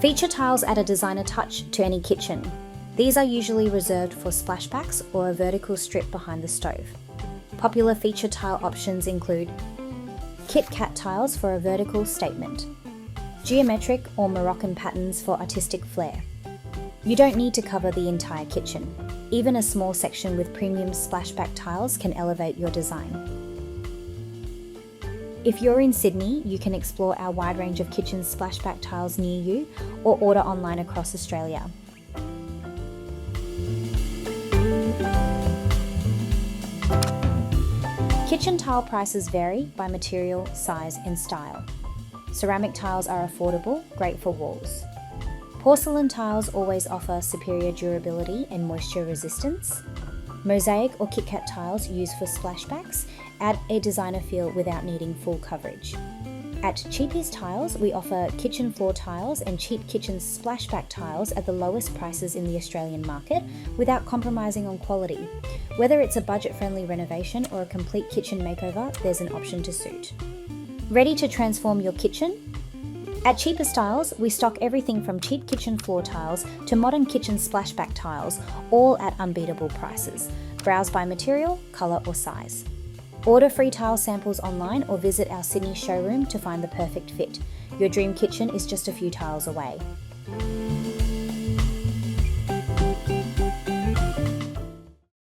Feature tiles add a designer touch to any kitchen. These are usually reserved for splashbacks or a vertical strip behind the stove. Popular feature tile options include Kit Kat tiles for a vertical statement, geometric or Moroccan patterns for artistic flair. You don't need to cover the entire kitchen. Even a small section with premium splashback tiles can elevate your design. If you're in Sydney, you can explore our wide range of kitchen splashback tiles near you or order online across Australia. Kitchen tile prices vary by material, size and style. Ceramic tiles are affordable, great for walls. Porcelain tiles always offer superior durability and moisture resistance. Mosaic or Kit Kat tiles used for splashbacks add a designer feel without needing full coverage. At Cheapestiles, we offer kitchen floor tiles and cheap kitchen splashback tiles at the lowest prices in the Australian market without compromising on quality. Whether it's a budget-friendly renovation or a complete kitchen makeover, there's an option to suit. Ready to transform your kitchen? At Cheapestiles, we stock everything from cheap kitchen floor tiles to modern kitchen splashback tiles, all at unbeatable prices. Browse by material, colour or size. Order free tile samples online or visit our Sydney showroom to find the perfect fit. Your dream kitchen is just a few tiles away.